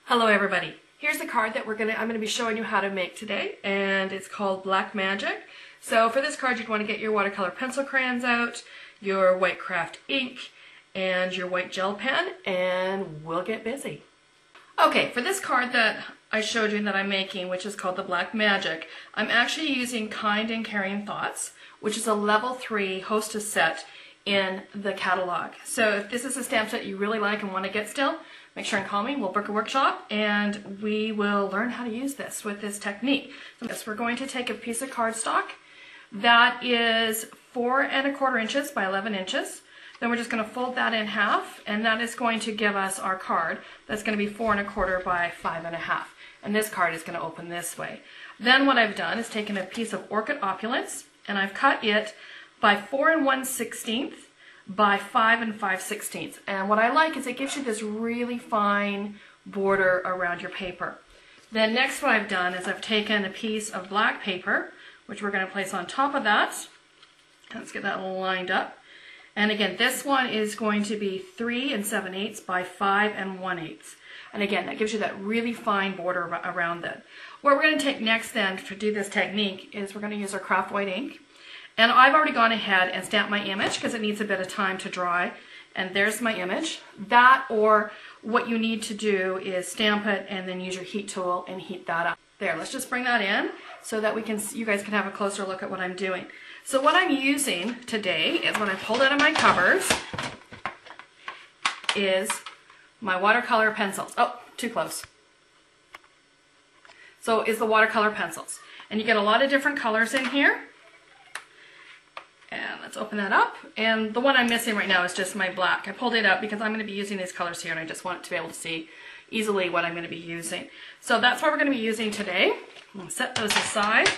Hello everybody. Here's the card that I'm gonna be showing you how to make today, and it's called Black Magic. So for this card, you'd want to get your watercolor pencil crayons out, your white craft ink, and your white gel pen, and we'll get busy. Okay, for this card that I showed you that I'm making, which is called the Black Magic, I'm actually using Kind and Caring Thoughts, which is a level 3 hostess set in the catalog. So if this is a stamp set you really like and want to get still, make sure and call me. We'll book a workshop and we will learn how to use this with this technique. So yes, we're going to take a piece of cardstock that is 4 1/4 inches by 11 inches. Then we're just going to fold that in half, and that is going to give us our card. That's going to be 4 1/4 by 5 1/2. And this card is going to open this way. Then what I've done is taken a piece of Orchid Opulence, and I've cut it by 4 1/16 by 5 5/16. And what I like is it gives you this really fine border around your paper. Then next what I've done is I've taken a piece of black paper, which we're going to place on top of that. Let's get that lined up. And again, this one is going to be 3 7/8 by 5 1/8. And again, that gives you that really fine border around it. What we're going to take next then to do this technique is we're going to use our craft white ink. And I've already gone ahead and stamped my image because it needs a bit of time to dry. And there's my image. That, or what you need to do is stamp it and then use your heat tool and heat that up. There, let's just bring that in so that you guys can have a closer look at what I'm doing. So what I'm using today is, when I pulled out of my covers, is my watercolor pencils. Oh, too close. So is the watercolor pencils. And you get a lot of different colors in here. And let's open that up. And the one I'm missing right now is just my black. I pulled it up because I'm going to be using these colors here, and I just want to be able to see easily what I'm going to be using. So that's what we're going to be using today. I'm going to set those aside,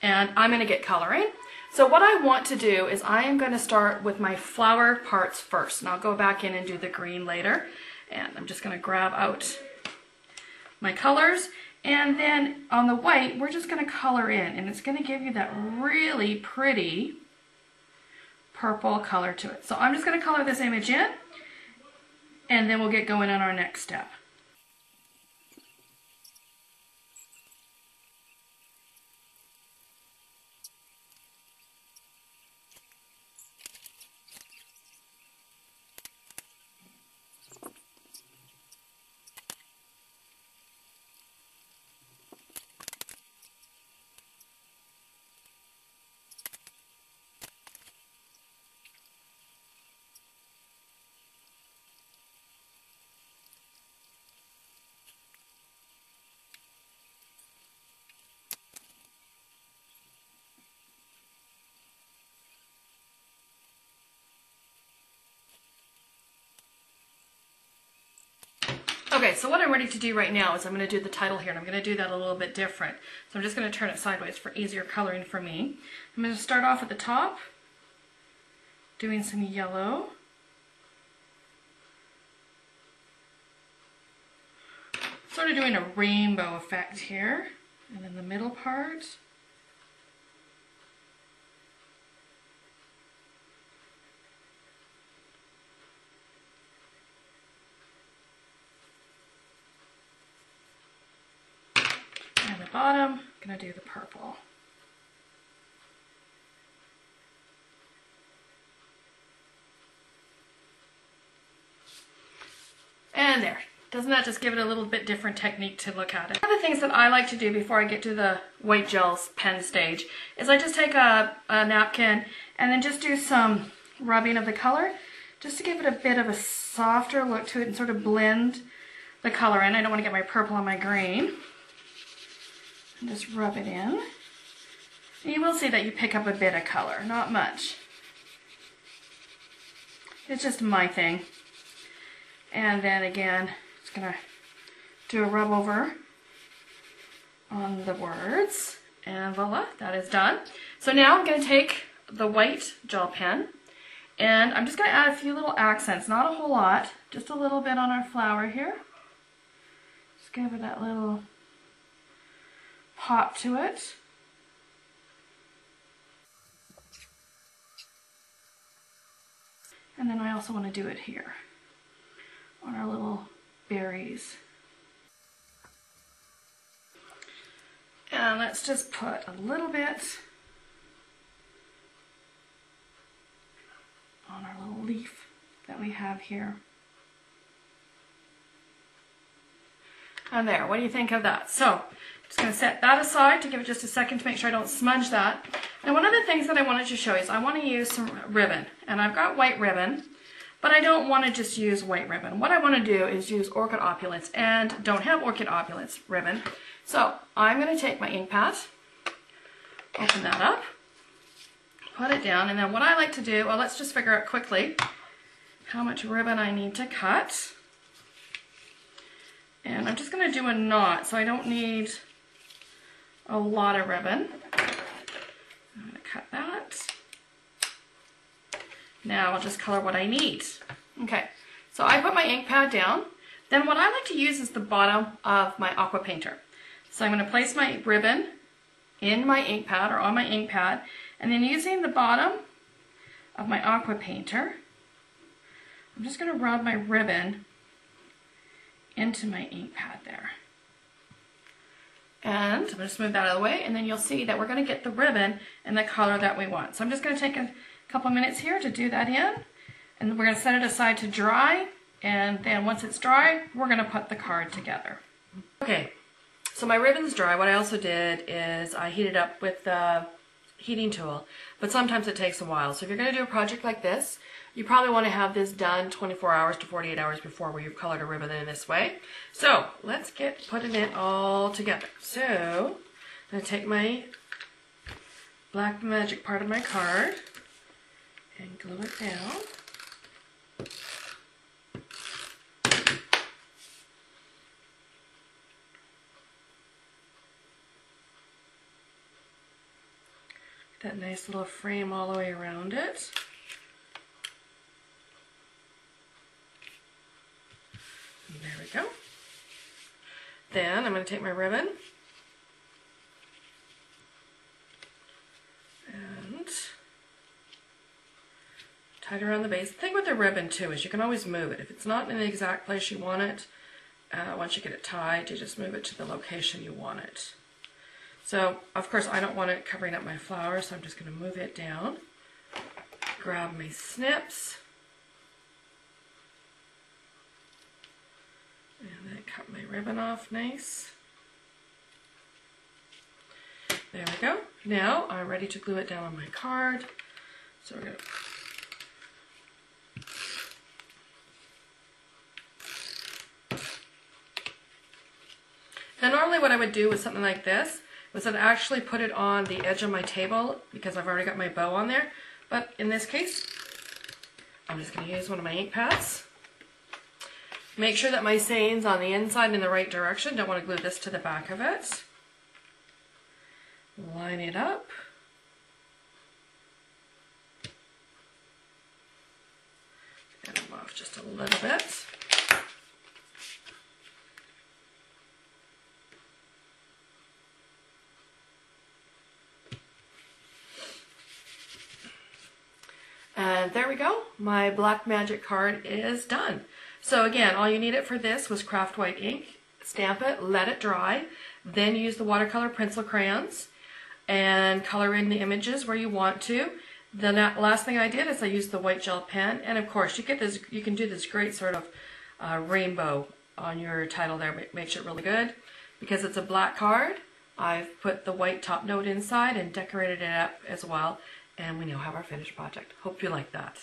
and I'm going to get coloring. So what I want to do is I am going to start with my flower parts first, and I'll go back in and do the green later. And I'm just going to grab out my colors, and then on the white we're just going to color in, and it's going to give you that really pretty purple color to it. So I'm just going to color this image in, and then we'll get going on our next step. Okay, so what I'm ready to do right now is I'm going to do the title here, and I'm going to do that a little bit different. So I'm just going to turn it sideways for easier coloring for me. I'm going to start off at the top, doing some yellow. Sort of doing a rainbow effect here, and then the middle part. And the bottom, I'm going to do the purple. And there. Doesn't that just give it a little bit different technique to look at it? One of the things that I like to do before I get to the white gels pen stage is I just take a napkin and then just do some rubbing of the color just to give it a bit of a softer look to it and sort of blend the color in. I don't want to get my purple on my green. And just rub it in. And you will see that you pick up a bit of color, not much. It's just my thing. And then again, just gonna do a rub over on the words, and voila, that is done. So now I'm gonna take the white gel pen, and I'm just gonna add a few little accents, not a whole lot, just a little bit on our flower here. Just give it that little pop to it. And then I also want to do it here on our little berries. And let's just put a little bit on our little leaf that we have here. And there, what do you think of that? So, I'm just going to set that aside to give it just a second to make sure I don't smudge that. And one of the things that I wanted to show you is I want to use some ribbon. And I've got white ribbon, but I don't want to just use white ribbon. What I want to do is use Orchid Opulence, and don't have Orchid Opulence ribbon. So, I'm going to take my ink pad, open that up, put it down, and then what I like to do, well, let's just figure out quickly how much ribbon I need to cut. And I'm just going to do a knot, so I don't need a lot of ribbon. I'm going to cut that. Now I'll just color what I need. Okay, so I put my ink pad down. Then what I like to use is the bottom of my aqua painter. So I'm going to place my ribbon in my ink pad or on my ink pad, and then using the bottom of my aqua painter, I'm just going to rub my ribbon into my ink pad there. And I'm going to smooth that out of the way, and then you'll see that we're going to get the ribbon in the color that we want. So I'm just going to take a couple minutes here to do that in, and we're going to set it aside to dry, and then once it's dry, we're going to put the card together. Okay, so my ribbon's dry. What I also did is I heated up with the heating tool, but sometimes it takes a while. So if you're going to do a project like this, you probably want to have this done 24 hours to 48 hours before where you've colored a ribbon in this way. So let's get putting it all together. So I'm going to take my black magic part of my card and glue it down. Get that nice little frame all the way around it. There we go. Then I'm going to take my ribbon and tie it around the base. The thing with the ribbon too is you can always move it. If it's not in the exact place you want it, once you get it tied, you just move it to the location you want it. So, of course, I don't want it covering up my flower, so I'm just going to move it down, grab my snips, and then cut my ribbon off nice. There we go. Now I'm ready to glue it down on my card. So we're going to... Now normally what I would do with something like this was I'd actually put it on the edge of my table because I've already got my bow on there. But in this case, I'm just going to use one of my ink pads. Make sure that my sein's on the inside in the right direction. Don't want to glue this to the back of it. Line it up. And I'm off just a little bit. And there we go. My black magic card is done. So again, all you needed for this was craft white ink, stamp it, let it dry, then use the watercolor pencil crayons and color in the images where you want to. The last thing I did is I used the white gel pen, and of course you can do this great sort of rainbow on your title there. It makes it really good. Because it's a black card, I've put the white top note inside and decorated it up as well, and we now have our finished project. Hope you like that.